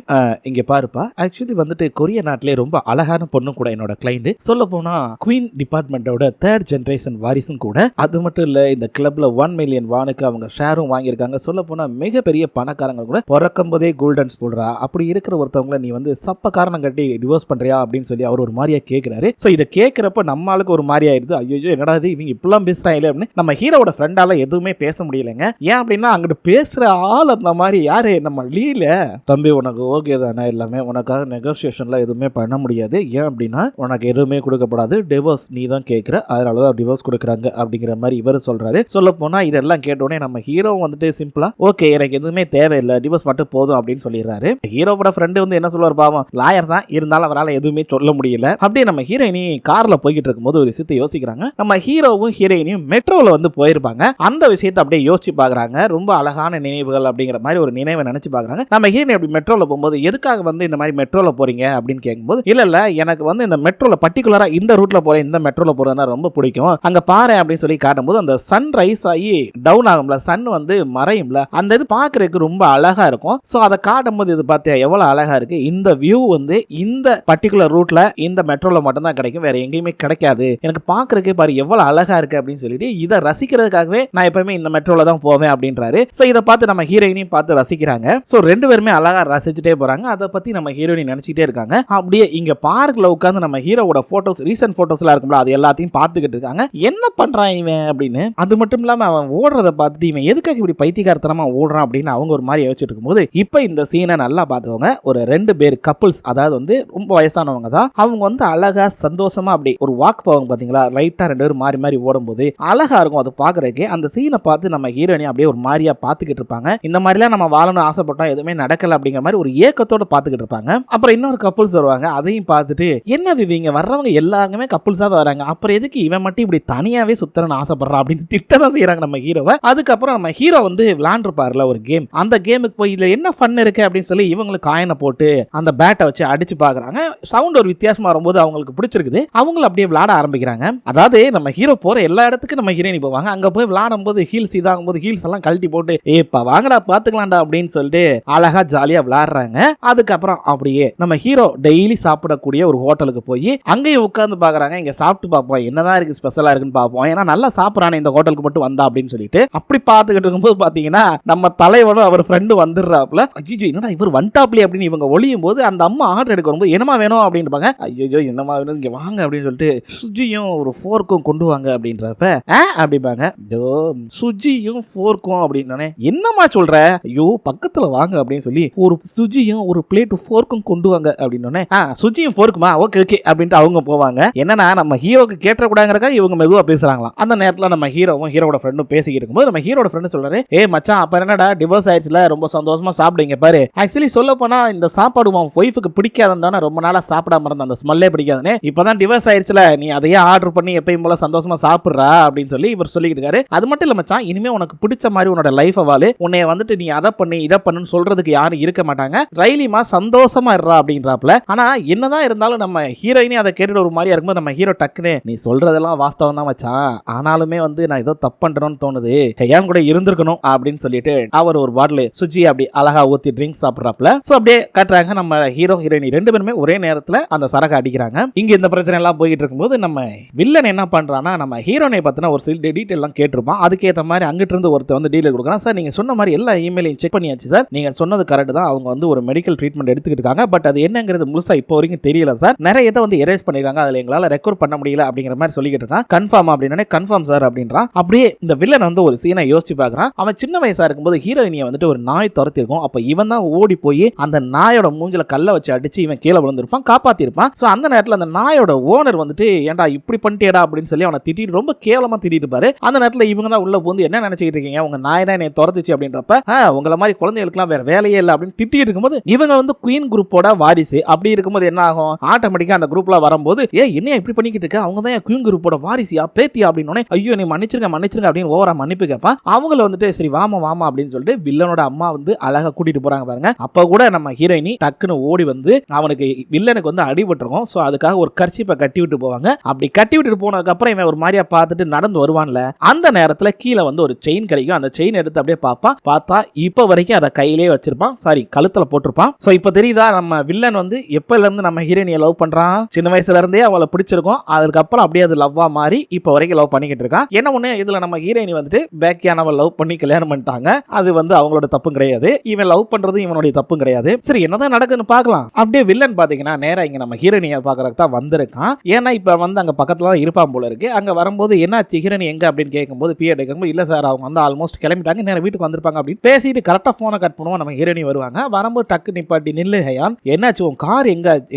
இங்க பாருப்பா, ஆக்சுவலி வந்துட்டு கொரிய நாட்டிலே ரொம்ப அழகான பொண்ணு கூட என்னோட கிளைண்ட். சொல்ல போனா குவீன் டிபார்ட்மெண்டோட 3rd ஜெனரேஷன் வாரிசும் கூட. அது மட்டும் இல்ல, இந்த கிளப்ல 1 மில்லியன் வானுக்கு அவங்க ஷேரும் வாங்கியிருக்காங்க. சொல்ல போனா மிகப்பெரிய பணக்காரங்க கூட பிறக்கும் போதே கோல்டன்ஸ் போடுறா. அப்படி இருக்கிற ஒருத்தவங்களை நீ வந்து சப்ப காரணம் கட்டி டிவோர்ஸ் பண்றியா அப்படின்னு சொல்லி அவர் ஒரு மாதிரியா கேட்கிறாரு. சோ இதை கேட்கிறப்ப நம்மளுக்கு ஒரு மாதிரி ஆயிடுது. ஐயோ என்னடா இது, இவங்க இப்பெல்லாம் பேசுறாங்க அப்படின்னு நம்ம ஹீரோட ஃப்ரெண்டால எதுவுமே பேச முடியலங்க. ஏன் அப்படின்னா அங்கிட்டு பேசுற ஆள் அந்த மாதிரி யாரு நம்ம லீல. தம்பி உனக்கு ஓகே தானே, எல்லாமே உனக்காக நெகோசியேஷன்ல எதுவுமே பண்ண முடியாது. ஏன் அப்படின்னா உனக்கு எதுவுமே கொடுக்கப்படாது, டிவோர்ஸ் நீ தான் கேட்கிற, அதனாலதான் டிவோர்ஸ் கொடுக்குறாங்க அப்படிங்கிற மாதிரி இவர் சொல்றாரு. சொல்ல போனா இதெல்லாம் கேட்டோடனே நம்ம ஹீரோ வந்துட்டு சிம்பிளா ஓகே எனக்கு எதுவுமே தேவையில்லை, டிவோர்ஸ் மட்டும் போதும் அப்படின்னு சொல்லிடுறாரு. ஹீரோவோட ஃப்ரெண்டு வந்து என்ன சொல்லுவார், பாவம் லாயர் தான், இருந்தாலும் அவரால் எதுவுமே சொல்ல முடியல. அப்படியே நம்ம ஹீரோயினி கார்ல போய்கிட்டு இருக்கும்போது ஒரு விஷயத்தை யோசிக்கிறாங்க. நம்ம ஹீரோவும் ஹீரோயினியும் மெட்ரோல வந்து போயிருப்பாங்க. அந்த விஷயத்தை அப்படியே யோசிச்சு பாக்குறாங்க. ரொம்ப அழகான நினைவுகள் அப்படிங்கிற மாதிரி ஒரு நினைவை நினைச்சு பாக்குறாங்க. நம்ம ஹீரோயினி அப்படி மெட்ரோல போகும்போது எதுக்காக வந்து இந்த மாதிரி மெட்ரோல போறீங்க அப்படின்னு கேட்கும்போது இல்ல எனக்கு வந்து இந்த மெட்ரோல பர்டிகுலரா இந்த ரூட்ல போறேன், இந்த மெட்ரோல போறதுனா ரொம்ப பிடிக்கும், அங்க பாரு அப்படின்னு சொல்லி காட்டும்போது அந்த சன் ரைஸ் ஆகி டவுன் ஆகும்ல, சன் வந்து மறையும்ல, அந்த இது பாக்குறதுக்கு ரொம்ப அழகா இருக்கும். சோ அதை காட்டும்போது இது பார்த்தியா எவ்வளவு அழகா இருக்கு, இந்த வியூ வந்து இந்த பர்டிகுலர் ரூட்ல இந்த மெட்ரோல மட்டும் தான் கிடைக்கும், வேற எங்கேயுமே கிடைக்காது, எனக்கு பாக்குறதுக்கு பாரு எவ்வளவு அழகா இருக்கு அப்படின்னு சொல்லிட்டு இதை ரசிக்கிறதுக்காகவே நான் எப்பவுமே இந்த மெட்ரோல தான் போவேன் அப்படின்றாரு. சோ இதை பார்த்து நம்ம ஹீரோயினையும் பார்த்து ரசிக்கிறாங்க. சோ ரெண்டு பேருமே அழகா ரசிச்சுட்டே போறாங்க. அதை பத்தி நம்ம ஹீரோயினி நினைச்சிட்டே இருக்காங்க. அப்படியே இங்க பார்க்ல உட்கார்ந்து நம்ம ஹீரோவோட போட்டோஸ், ரீசன்ட் போட்டோஸ்லாம் இருக்கும்ல, அது எல்லாத்தையும் பார்த்துக்கிட்டு இருக்காங்க. என்ன பண்றான் இவன் அப்படின்னு. அது மட்டும் இல்லாம அவன் ஓடுறத பார்த்துட்டு இவன் எதுக்காக இப்படி பைத்தியக்காரத்தனமா ஓடுறான் அப்படின்னு அவங்க ஒரு மாதிரி யோசிச்சுட்டு இருக்கும்போது இப்ப இந்த சீனை நல்லா பார்த்துக்கோங்க. ஒரு 2 பேர் கப்புள்ஸ், அதாவது வந்து ரொம்ப வயசானவங்க தான், அவங்க வந்து அழகா சந்தோஷமா அப்படி ஒரு வாக் போவாங்க பாத்தீங்களா, ரைட்டா 2 பேரும் மாறி மாறி ஓடும்போது அழகா இருக்கும். அது பாக்குறதுக்கு அந்த சீனை பார்த்து நம்ம ஹீரோயினி அப்படியே ஒரு மாதிரியா பார்த்துக்கிட்டு இருப்பாங்க. இந்த மாதிரிலாம் நம்ம வாழணும் ஆசைப்பட்டோம், எதுவுமே நடக்கல அப்படிங்கிற மாதிரி ஒரு ஏக்கத்தோட பார்த்துக்கிட்டு இருப்பாங்க. அப்புறம் இன்னொரு கப்புள்ஸ் வருவாங்க. அதையும் பார்த்துட்டு என்னது இவங்க வர்றவங்க எல்லாருமே கப்புள்ஸா தான் வராங்க, அப்புறம் எதுக்கு இவன் மட்டும் இப்படி தனியாவே சுத்தரன்னு ஆசைப்படுறான் அப்படின்னு திட்டதான் செய்யறாங்க நம்ம ஹீரோவை. அதுக்கப்புறம் நம்ம ஹீரோ வந்து விளையாண்டுருப்பாருல ஒரு கேம், அந்த கேமுக்கு போய் இதுல என்ன ஃபன் இருக்கு அப்படின்னு சொல்லி இவங்களுக்கு காயினை போட்டு அந்த பேட்டை வச்சு அடிச்சு பாக்குறாங்க. சவுண்ட் ஒரு வித்தியாசமா வரும்போது அவங்களுக்கு பிடிச்சிருக்குது. அவங்களும் அப்படியே விளையாட ஆரம்பிக்கிறாங்க. அதாவது நம்ம ஹீரோ போற எல்லா இடத்துக்கும் நம்ம ஹீரோயினி போவாங்க. அங்க போய் விளையாடும் போது ஹீல்ஸ் இதாகும் போது ஹீல்ஸ் எல்லாம் கழட்டி போட்டு ஏப்பா வாங்கடா பாத்துக்கலாம்டா அப்படின்னு சொல்லிட்டு அழகா ஜாலியா விளையாடுறாங்க. அதுக்கப்புறம் அப்படியே நம்ம ஹீரோ டெய்லி சாப்பிடக்கூடிய ஒரு ஹோட்டலுக்கு போய் அங்கேயும் உட்கார்ந்து பாக்குறாங்க. இங்க சாப்பிட்டு பார்ப்போம் என்னதான் இருக்கு ஸ்பெஷலா இருக்குன்னு பார்ப்போம், ஏன்னா நல்லா சாப்பிடறானே இந்த ஹோட்டலுக்கு மட்டும் வந்தா அப்படின்னு சொல்லிட்டு அப்படி பார்த்துக்கிட்டு இருக்கும்போது பாத்தீங்கன்னா நம்ம தலைவனும் அவர் ஃப்ரெண்டு வந்துடுறாப்ல. ஐயோ என்னடா இவர் வந்துட்டாப்ல அப்படின்னு இவங்க ஒளியும் போது அந்த அம்மா ஆர்டர் எடுக்க வரும்போது என்னமா வேணும் அப்படின்பாங்க. ஐயோ என்னமா வேணும் இங்க வாங்க அப்படின்னு சொல்லிட்டு சுஜியும் ஒரு ஃபோர்க்கும் கொண்டு வாங்க அப்படின்றப்ப அப்படிப்பாங்க. சுஜியும் ஃபோர்க்கும் அப்படின்னு என்னமா சொல்ற, ஐயோ பக்கத்துல வாங்க அப்படின்னு சொல்லி ஒரு சுஜியும் ஒரு பிளேட் ஃபோர்க்கும் கொண்டு வாங்க அப்படின்னு சுஜியும் ஃபோர்க்குமா ஓகே ஓகே அப்படின்ட்டு அவங்க போவாங்க. என்னன்னா நம்ம ஹீரோக்கு கேட்டக்கூடாங்கிறக்கா இவங்க மெதுவா பேசுறாங்களாம். அந்த நேரத்துல நம்ம ஹீரோவும் ஹீரோட ஃப்ரெண்டும் பேசிக்கிட்டு இருக்கும்போது நம்ம ஹீரோட ஃப்ரெண்ட் சொல்றாரு, ஏ மச்சான் அப்ப என்னடா டிவோர்ஸ் ஆயிடுச்சுல, ரொம்ப சந்தோஷமா சாப்பிடுங்க பாரு. ஆக்சுவலி சொல்ல போனா இந்த சாப்பாடு உன் ஒய்ஃபுக்கு பிடிக்காதுன்னு ரொம்ப நாளா சாப்பிடாம இருந்த, அந்த ஸ்மெல்லே பிடிக்காதுன்னு, இப்பதான் டிவோர்ஸ் ஆயிடுச்சுல நீ அதையே ஆர்டர் பண்ணி எப்பயும் போல சந்தோஷமா சாப்பிடுறா அப்படின்னு சொல்லி இவர் சொல்லிக்கிட்டு இருக்காரு. அது மட்டும் இல்ல மச்சான், இனிமே உனக்கு பிடிச்ச மாதிரி உன்னோட லைஃப் வாழு, உன்னை வந்துட்டு நீ அதை பண்ணி இதை பண்ணுன்னு சொல்றதுக்கு யாரும் இருக்க மாட்டாங்க, ரைலிமா சந்தோஷமா இருறா அப்படின்றாப்ல. ஆனா என்னதான் இருந்தாலும் நம்ம ஹீரோயினி அதை கேட்டுட்டு ஒரு மாதிரியா இருக்கும்போது நம்ம ஹீரோ டக்குன்னு நீ சொல்றதெல்லாம் வாஸ்தவம் தான் மச்சான், ஆனாலுமே வந்து நான் ஏதோ தப்பு பண்றேன்னு தோணுது, ஏன் கூட இருந்திருக்கணும் அப்படின்னு சொல்லிட்டு அவர் ஒரு பாட்டில் சுஜி அப்படி அழகா ஊத்தி ட்ரிங்க்ஸ் சாப்பிடுறாப்ல. சோ அப்படியே காட்டுறாங்க நம்ம ஹீரோ ஹீரோயினி 2 பேருமே ஒரே நேரத்துல அந்த சரக்கு அடிக்கிறாங்க. இங்க இந்த பிரச்சனை எல்லாம் போயிட்டு இருக்கும்போது நம்ம வில்லன் என்ன பண்றானா, நம்ம ஹீரோனை பத்தின ஒரு சில டீடைல் எல்லாம் கேட்டிருப்பான். அதுக்கேற்ற மாதிரி அங்கிட்டு இருந்து ஒருத்தர் வந்து டீல் கொடுக்குறான். சார் நீங்க சொன்ன மாதிரி எல்லா இமெயிலையும் செக் பண்ணியாச்சு சார், நீங்க சொன்னது கரெக்ட் தான், அவங்க வந்து ஒரு மெடிக்கல் ட்ரீட்மெண்ட் எடுத்துக்கிட்டு இருக்காங்க, பட் அது என்னங்கிறது முழுசா இப்போ வரைக்கும் தெரியல சார், நிறைய இதை வந்து எரேஸ் பண்ணிருக்காங்க, அதுல எங்களால ரெக்கார்ட் பண்ண முடியல அப்படிங்கிற மாதிரி சொல்லிக்கிட்டு இருக்கான். கன்ஃபார்ம் அப்படின்னா கன்ஃபார்ம் சார் அப்படின்றான். அப்படியே இந்த வில்லன் வந்து ஒரு சீனை யோசிச்சு பார்க்கறான். அவன் சின்ன வயசா இருக்கும்போது ஹீரோயினியை வந்துட்டு ஒரு நாய் துரத்தி இருக்கும். அப்ப இவன் தான் ஓடி போய் அந்த நாயோட மூஞ்சில கல்லை வச்சு அடிச்சு இவன் கீழே விழுந்திருப்பான், காப்பாத்தி இருப்பான். சோ அந்த நேரத்துல அந்த நாயோட ஓனர் வந்துட்டு ஏன்டா இப்படி பண்ணிட்டேடா அப்படின்னு சொல்லி அவனை திட்டிட்டு ரொம்ப கேவலமா திட்டிட்டு இருப்பாரு. அந்த நேரத்துல இவங்க தான் உள்ள போந்து என்ன நினைச்சிட்டு இருக்கீங்க, உங்க நாய் தான் என்னை துரத்துச்சு அப்படின்றப்ப உங்கள மாதிரி குழந்தைகளுக்குலாம் வேற வேலையே இல்லை அப்படின்னு திட்டிட்டு இருக்கும்போது இவங்க வந்து குயின் குரூப்போட வாரிசு. அப்படி இருக்கும்போது என்ன ஆகும், ஆட்டோமேட்டிக்கா அந்த குரூப்ல வரும்போது என்ன என்ன இப்படி பண்ணிக்கிட்டு இருக்க, அவங்க தான் குயின் குரூப்போட வாரிசியா பேத்தியா அப்படின்னு ஐயோ நீ மன்னிச்சிருங்க அப்படின்னு ஓவரா மன்னிப்பு கேட்பான். அவங்கள வந்துட்டு சரி வாமா அப்படின்னு சொல்லிட்டு வில்லனோட அம்மா வந்து அழகா கூட்டிட்டு போறாங்க பாருங்க. அப்ப கூட நம்ம ஹீரோயினி டக்குன்னு ஓடி வந்து அவனுக்கு வில்லனுக்கு வந்து அடிபட்டுருக்கும். சோ அதுக்காக ஒரு கர்ச்சீப்பை கட்டி விட்டு போவாங்க. அப்படி கட்டி விட்டு போனதுக்கு அப்புறம் இவன் ஒரு மாதிரியா பார்த்துட்டு நடந்து வருவான்ல, அந்த நேரத்துல கீழே வந்து ஒரு செயின் கிடைக்கும். அந்த செயின் எடுத்து அப்படியே பார்ப்பான். பார்த்தா இப்ப வரைக்கும் அதை கையிலே வச்சிருப்பான். சாரி கழுத்துல போட்டிருப்பான். சோ இப்ப தெரியுதா நம்ம வில்லன் வந்து எப்பல இருந்து நம்ம ஹீரோயினியை லவ் பண்றான். சின்ன வயசுல இருந்தே அவளை பிடிச்சிருக்கும். அதுக்கப்புறம் அப்படியே அது லவ்வா மாறி இப்ப வரைக்கும் லவ் பண்ணிக்கிட்டு இருக்கான். என்ன ஒண்ணு இதுல நம்ம ஹீரோயினி வந்துட்டு பேக்கியானவ லவ் பண்ணி கல்யாணம் பண்ணிட்டாங்க. அது வந்து அவங்களோட தப்பும் கிடையாது. இவன் லவ் பண்றது இவனுடைய தப்பும் கிடையாது. சரி என்னதான் நடக்குன்னு பார்க்கலாம். அப்படியே வில்லன் பாத்தீங்கன்னா நேரா இங்க நம்ம ஹீரோயினியை பார்க்கறதுக்கு தான் வந்திருக்கான். ஏன்னா இப்ப வந்து அங்க பக்கத்துல தான் இருப்பான் போல இருக்கு. அங்க வரும்போது என்னாச்சு ஹீரோயினி எங்க அப்படின்னு கேட்கும்போது பிஏ கேட்கும்போது இல்ல சார் அவங்க வந்து ஆல்மோஸ்ட் கிளம்பிட்டாங்க, நேரம் வீட்டுக்கு வந்திருப்பாங்க அப்படின்னு பேசிட்டு கரெக்டா போனை கட் பண்ணுவோம். நம்ம ஹீரோயினி வருவாங்க. வரும்போது டக்கு நிப்பாட்டி நில்லு ஹயான், என்னாச்சு உன் கார்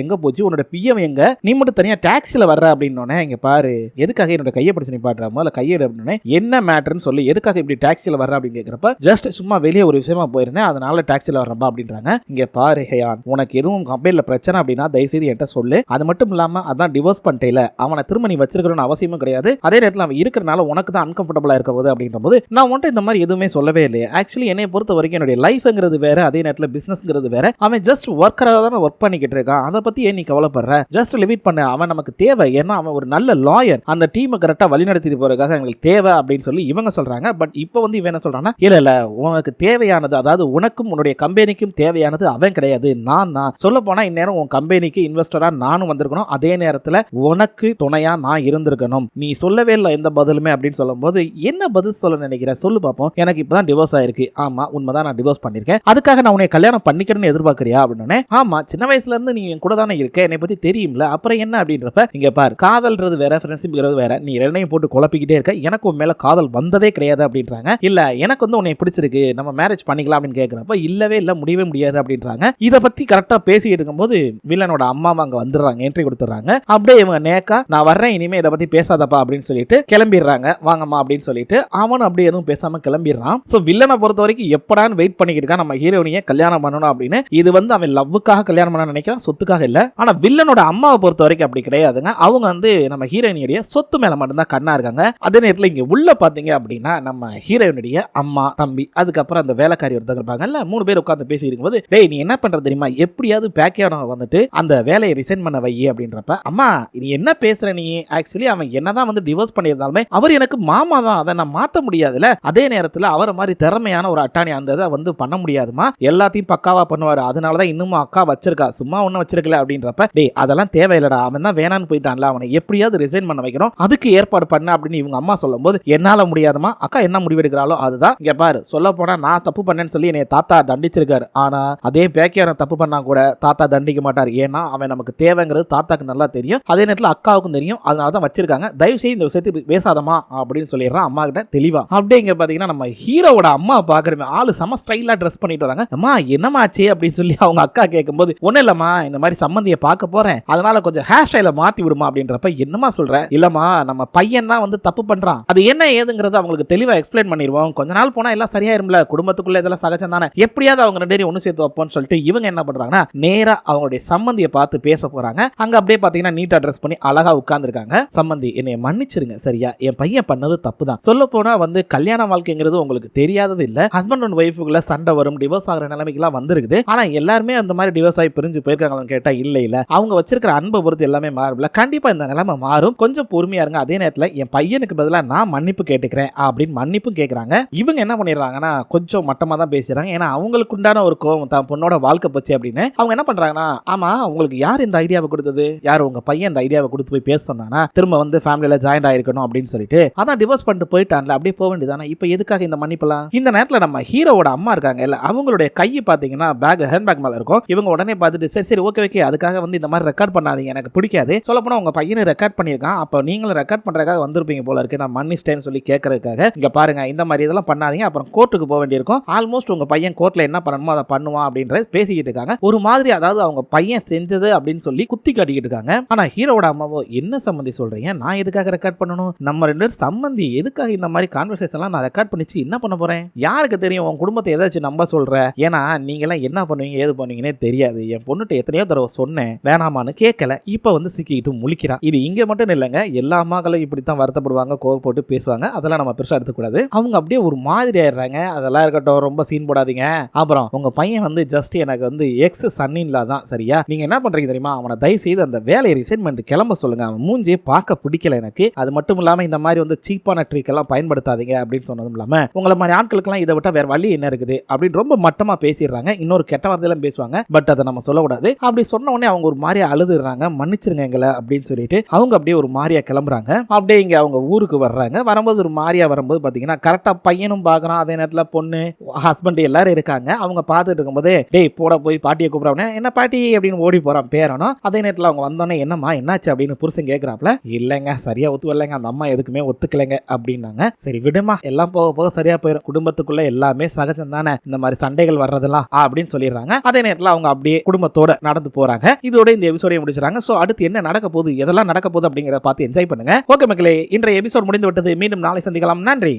எங்க போச்சு, உன்னோட பிஎம் எங்க, நீ மட்டும் தனியா டாக்ஸில வர்ற அப்படின்னு இங்க பாரு எதுக்காக என்னோட கையை பிடிச்சு நிப்பாட்டுற முதல்ல கையெடு அப்படின்னு என்ன மேட்டர்னு சொல்லி எதுக்காக இப்படி டாக்ஸில வர்ற அப்படின்னு கேட்கிறப்ப ஜஸ்ட் சும்மா வெளியே ஒரு விஷயமா போயிருந்தேன் அதனால டாக்ஸில வர்றப்பா அப்படின்றாங்க. இங்க பாரு ஹயான் உனக்கு எதுவும் கம்பெனில பிரச்சனை அப்படின்னா தயவுசெய்து என்கிட்ட சொல்லு. அது மட்டும் இல்லாம அதான் டிவோர்ஸ் பண்ணிட்டேல அவனை திரும்ப நீ வச்சிருக்கணும்னு அவசியமும் கிடையாது. அதே நேரத்தில் அவன் இருக்கிறனால உனக்கு தான் அன்கம்ஃபர்டபுளா இருக்க போது அப்படின்ற போது நான் உன்கிட்ட இந்த மாதிரி எதுவுமே சொல்லவே இல்லை. ஆக்சுவலி என்னை பொறுத்த வரைக்கும் என்னுடைய லைஃப்ங்கிறது வேற, அதே நேரத்தில் பிசினஸ்ங்கிறது வேற. அவன் ஜஸ்ட் ஒர்க்கராக தான் ஒர்க் பண்ணிக்கிட்டு இருக்கான். அதை பத்தி ஏன் நீ கவலைப்படுற, ஜஸ்ட் லிமிட் பண்ண. அவன் நமக்கு தேவை, ஏன்னா அவன் ஒரு நல்ல லாயர், அந்த டீமை கரெக்டா வழிநடத்திட்டு போறதுக்காக எங்களுக்கு தேவை அப்படின்னு சொல்லி இவங்க சொல்றாங்க. பட் இப்போ வந்து இவன் என்ன சொல்றான்னா இல்ல உனக்கு தேவையானது, அதாவது உனக்கும் உன்னுடைய கம்பெனிக்கும் தேவையானது அவன் கிடையாது, நான் சொல்ல போனா இந்நேரம் உன் கம்பெனிக்கு இன்வெஸ்டரா நானும் வந்திருக்கணும், அதே நேரத்தில் உனக்கு துணையா நான் இருந்திருக்கணும். நீ சொல்லவே இல்லை எந்த பதிலுமே அப்படின்னு சொல்லும் போது என்ன பதில் சொல்ல நினைக்கிறேன் சொல்லு பாப்போம். எனக்கு இப்பதான் டிவோர்ஸ் ஆயிருக்கு. ஆமா உண்மைதான் நான் டிவோர்ஸ் பண்ணிருக்கேன். அதுக்காக நான் உன்னை கல்யாணம் பண்ணிக்கிறேன்னு எதிர்பார்க்கறியா அப்படின்னு. ஆமா சின்ன வயசுல இருந்து நீ என் கூட தானே இருக்க, என்னை பத்தி தெரியும்ல, அப்புறம் என்ன அப்படின்றப்ப இங்க பாரு காதல்ன்றது வேற ஃப்ரெண்ட்ஷிப்ங்கிறது வேற, நீ ரெண்டையும் போட்டு குழப்பிக்கிட்டே இருக்க, எனக்கு உன் மேல காதல் வந்ததே கிடையாது அப்படின்றாங்க. இல்ல எனக்கு வந்து உன்னை பிடிச்சிருக்கு, நம்ம மேரேஜ் பண்ணிக்கலாம் அப்படின்னு கேட்கிறப்ப இல்லவே இல்ல முடியவே முடியாது அப்படின்றாங்க. இத பத்தி கரெக்டா பேசிட்டு இருக்கும்போது வில்லனோட அம்மா அங்க வந்துடுறாங்க, என்ட்ரி கொடுத்துறாங்க. அப்படியே இவங்க நேக்கா நான் வர்றேன் இனிமே இதை பத்தி பேசாதப்பா அப்படின்னு சொல்லிட்டு கிளம்பிடுறாங்க. வாங்கம்மா அப்படின்னு சொல்லிட்டு அவனும் அப்படியே எதுவும் பேசாம கிளம்பிடுறான். சோ வில்லனை பொறுத்த வரைக்கும் எப்படான்னு வெயிட் பண்ணிக்கிட்டு இருக்கான் நம்ம ஹீரோயினியை கல்யாணம் பண்ணணும் அப்படின்னு. இது வந்து அவன் லவ்வுக்காக கல்யாணம் பண்ண நினைக்கிறான், சொத்துக்காக இல்ல. ஆனா வில்லனோட அம்மாவை பொறுத்த வரைக்கும் அப்படி கிடையாதுங்க. அவங்க வந்து நம்ம ஹீரோயினுடைய சொத்து மேல மட்டும்தான் கண்ணா இருக்காங்க. அதே நேரத்தில் இங்க உள்ள பாத்தீங்க அப்படின்னா நம்ம ஹீரோயினுடைய அம்மா தம்பி அதுக்கப்புறம் அந்த வேலைக்காரி ஒருத்தங்க இருப்பாங்கல்ல, 3 பேர் உட்கார்ந்து பேசி இருக்கும்போது டேய் நீ என்ன பண்றது தெரியுமா, எப்படியாவது பேக்கியான வந்துட்டு அந்த வேலையை ரிசைன் பண்ண வை அப்படின்றப்ப அம்மா நீ என்ன பேசுற நீ, ஆக்சுவலி அவன் என்னதான் வந்து டிவோர்ஸ் பண்ணியிருந்தாலுமே அவர் எனக்கு மாமா தான், அதை நான் மாத்த முடியாதுல. அதே நேரத்தில் அவரை மாதிரி திறமையான ஒரு அட்டாணி அந்த இதை வந்து பண்ண முடியாதுமா, எல்லாத்தையும் பக்காவா பண்ணுவாரு, அதனாலதான் இன்னமும் அக்கா வச்சிருக்கா, சும்மா ஒன்னும் வச்சிருக்கல அப்படின்றப்ப டேய் அதெல்லாம் தேவையில்லடா, அவன் தான் வேணான்னு போயிட்டான்ல, அவனை எப்படியாவது ரிசைன் பண்ண வைக்கணும், அதுக்கு ஏற்பாடு பண்ண அப்படின்னு இவங்க அம்மா சொல்லும் போது என்னால முடியாதுமா, அக்கா என்ன முடிவெடுக்கிறாளோ அதுதான். இங்க பாரு சொல்ல போனா நான் தப்பு பண்ணேன்னு சொல்லி என்னை தாத்தா தண்டிச்சிருக்காரு, ஆனா அதே பேக்கியான தப்பு பண்ணா கூட தாத்தா தண்டிக்க மாட்டார், ஏன்னா அவன் நமக்கு தேவைங்கிறது தாத்தாக்கு நல்லா தெரியும், அதே நேரத்தில் அக்காவுக்கும் தெரியும், அதனாலதான் வச்சிருக்காங்க, தயவு செய்து இந்த விஷயத்தை பேசாதமா அப்படின்னு சொல்லிடுறான் அம்மா கிட்ட தெளிவா. அப்படியே இங்க பாத்தீங்கன்னா நம்ம ஹீரோவோட அம்மா பாக்குறமே ஆளு செம ஸ்டைலா ட்ரெஸ் பண்ணிட்டு வராங்க. அம்மா என்னமாச்சு அப்படின்னு சொல்லி அவங்க அக்கா கேட்கும்போது ஒன்னும் இல்லம்மா இந்த மாதிரி சம்மந்தியை பார்க்க போறேன், அதனால கொஞ்சம் ஹேர் ஸ்டைல மாத்தி விடுமா அப்படின்றப்ப என்னமா சொல்ற, இல்லம்மா நம்ம பையன் தான் வந்து தப்பு பண்றான், அது என்ன ஏதுங்கிறது அவங்களுக்கு தெளிவா எக்ஸ்பிளைன் பண்ணிடுவோம், கொஞ்ச நாள் போனா எல்லாம் சரியாயிரும்ல, குடும்பத்துக்குள்ள இதெல்லாம் சகஜம் தானே, எப்படியாவது அவங்க 2 பேரும் ஒன்னு சேர்த்து வைப்போம்னு சொல்லிட்டு இவங்க என்ன பண்றாங்கன்னா நேரா அவங்களுடைய சம்மந்தியை பார்த்து பேச போறாங்க. அங்க அப்படியே பாத்தீங்கன்னா நீட்டா ட்ரெஸ் பண்ணி அழகா உட்கார்ந்து இருக்காங்க. சம்மந்தி என்னை மன்னிச்சிருங்க சரியா, என் பையன் பண்ணது தப்பு தான், சொல்ல போனா வந்து கல்யாண வாழ்க்கைங்கிறது உங்களுக்கு தெரியாதது இல்ல, ஹஸ்பண்ட் அண்ட் ஒய்ஃபுக்குள்ள சண்டை வரும், டிவோர்ஸ் ஆகிற நிலைமைக்குலாம் வந்திருக்குது, ஆனா எல்லாருமே அந்த மாதிரி டிவோர்ஸ் ஆகி பிரிஞ்சு போயிருக்காங்கன்னு கேட்டா இல்ல அவங்க வச்சிருக்கிற அன்பை பொறுத்து எல்லாமே மாறும்ல, கண்டிப்பா இந்த நிலைமை மாறும், கொஞ்சம் பொறுமையா இருங்க, அதே நேரத்தில் என் பையனுக்கு பதிலாக நான் மன்னிப்பு கேட்டுக்கிறேன் அப்படின்னு மன்னிப்பும் கேட்கறாங்க. இவங்க என்ன பண்ணிடுறாங்கன்னா கொஞ்சம் மட்டமா தான் பேசுறாங்க, ஏன்னா அவங்களுக்கு உண்டான ஒரு கோவம் தான் பொண்ணோட வாழ்க்கை போச்சு அப்படின்னு. அவங்க என்ன பண்றாங்கன்னா ஆமா உங்களுக்கு யார் இந்த ஐடியாவை கொடுத்தது, யார் உங்க பையன் இந்த ஐடியாவை கொடுத்து போய் பேச சொன்னானா, திரும்ப வந்து ஃபேமிலியில ஜாயின் ஆயிருக்கணும் அப்படின்னு சொல்லிட்டு அதான் டிவோர்ஸ் பண்ணிட்டு போயிட்டான்ல, அப்படியே போக வேண்டியதானே, இப்போ எதுக்காக இந்த மன்னிப்பலாம். இந்த நேரத்தில் நம்ம ஹீரோவோட அம்மா இருக்காங்க இல்ல, அவங்களுடைய கையை பாத்தீங்கன்னா ஹேண்ட் பேக் மேல இருக்கும். இவங்க உடனே பார்த்துட்டு சரி ஓகே அதுக்காக வந்து இந்த மாதிரி ரெக்கார்ட் பண்ணாதீங்க, எனக்கு பிடிக்காது, சொல்ல போனா உங்க பையனை ரெக்கார்ட் பண்ணிருக்கான், அப்ப நீங்களும் ரெக்கார்ட் பண்றதுக்காக வந்திருப்பீங்க போல இருக்கு, நான் மன்னிச்சிட்டேன்னு சொல்லி கேட்கறதுக்காக இங்க பாருங்க இந்த மாதிரி இதெல்லாம் பண்ணாதீங்க, அப்புறம் கோர்ட்டுக்கு போக வேண்டியிருக்கும், ஆல்மோஸ்ட் உங்க பையன் கோர்ட்ல என்ன பண்ணணுமோ அதை பண்ணுவான் அப்படின்றது பேசிக்கிட்டு இருக்காங்க. ஒரு மாதிரி அதாவது அவங்க பையன் செஞ்சது அப்படின்னு சொல்லி குத்தி காட்டிக்கிட்டு இருக்காங்க. ஆனா ஹீரோட அம்மாவோ என்ன சம்பந்தி சொல்றீங்க, நான் எதுக்காக ரெக்கார்ட் பண்ணணும், நம்ம 2 பேரும் சம்பந்தி, எதுக்காக இந்த மாதிரி கான்வர்சேஷன்லாம் நான் ரெக்கார்ட் பண்ணிச்சு என்ன பண்ண போறேன், யாருக்கு தெரியும் உன் குடும்பத்தை ஏதாச்சும் நம்ப சொல்ற, ஏன்னா நீங்க எல்லாம் என்ன பண்ணுவீங்க ஏது பண்ணுவீங்கன்னே தெரியாது, என் பொண்ணுட்டு எத்தனையோ தடவை சொன்னேன் வேணாமான்னு கேட்கல, இப்ப வந்து சிக்கிட்டு சொல்லிட்டு முழிக்கிறான். இது இங்க மட்டும் இல்லைங்க, எல்லா அம்மாக்களும் இப்படித்தான் வருத்தப்படுவாங்க, கோவப்பட்டு பேசுவாங்க. அதெல்லாம் நம்ம பெருசா எடுத்துக்கூடாது. அவங்க அப்படியே ஒரு மாதிரி ஆயிடுறாங்க. அதெல்லாம் இருக்கட்டும், ரொம்ப சீன் போடாதீங்க. அப்புறம் உங்க பையன் வந்து ஜஸ்ட் எனக்கு வந்து எக்ஸ் சன்னின்லா தான், சரியா? நீங்க என்ன பண்றீங்க தெரியுமா? அவனை தயவு செய்து அந்த வேலையை ரிசைன் பண்ணிட்டு கிளம்ப சொல்லுங்க. அவன் மூஞ்சியை பார்க்க பிடிக்கல எனக்கு. அது மட்டும் இல்லாம இந்த மாதிரி வந்து சீப்பான ட்ரிக் எல்லாம் பயன்படுத்தாதீங்க அப்படின்னு சொன்னதும் இல்லாம உங்களை மாதிரி ஆட்களுக்கெல்லாம் இதை விட்டா வேற வழி என்ன இருக்குது அப்படின்னு ரொம்ப மட்டமா பேசிடுறாங்க. இன்னொரு கெட்ட வார்த்தையெல்லாம் பேசுவாங்க. பட் அதை நம்ம சொல்லக்கூடாது. அப்படி சொன்ன உடனே அவங்க ஒரு மாதிரியா அழுதுறாங்க. மன்னிச்சிருங்க எங்களை அப்படின்னு சொல்லிட்டு அவங்க அப்படியே ஒரு மாதிரியா கிளம்புறாங்க. அப்படியே இங்க அவங்க ஊருக்கு வர்றாங்க. வரும்போது ஒரு மாதிரியா வரும்போது பாத்தீங்கன்னா கரெக்டா பையனும் பாக்குறான். அதே நேரத்துல பொண்ணு ஹஸ்பண்ட் எல்லாரும் இருக்காங்க. அவங்க பார்த்துட்டு இருக்கும்போது டேய் போட போய் பாட்டியை கூப்பிடுறாங்க. என்ன பாட்டி அப்படின்னு ஓடி போறான் பேரனும். அதே நேரத்தில் அவங்க வந்தோடனே என்னம்மா என்னாச்சு அப்படின்னு புருஷன் கேட்கிறாப்ல. இல்லைங்க சரியா ஒத்து வரலைங்க, அந்த அம்மா எதுக்குமே ஒத்துக்கலைங்க அப்படின்னாங்க. சரி விடுமா, எல்லாம் போக போக சரியா போயிடும், குடும்பத்துக்குள்ள எல்லாமே சகஜம் தானே, இந்த மாதிரி சண்டைகள் வர்றதெல்லாம் அப்படின்னு சொல்லிடுறாங்க. அதே நேரத்தில் அவங்க அப்படியே குடும்பத்தோட நடந்து போறாங்க. இதோட இந்த எபிசோடை முடிச்சுறாங்க. சோ அடுத்து என்ன நடக்க போகுது, எதெல்லாம் நடக்க போகுது அப்படிங்கிறத பார்த்து என்ஜாய் பண்ணுங்க. ஓகே மக்களே, இன்றைய எபிசோட் முடிந்து விட்டது. மீண்டும் நாளை சந்திக்கலாம். நன்றி.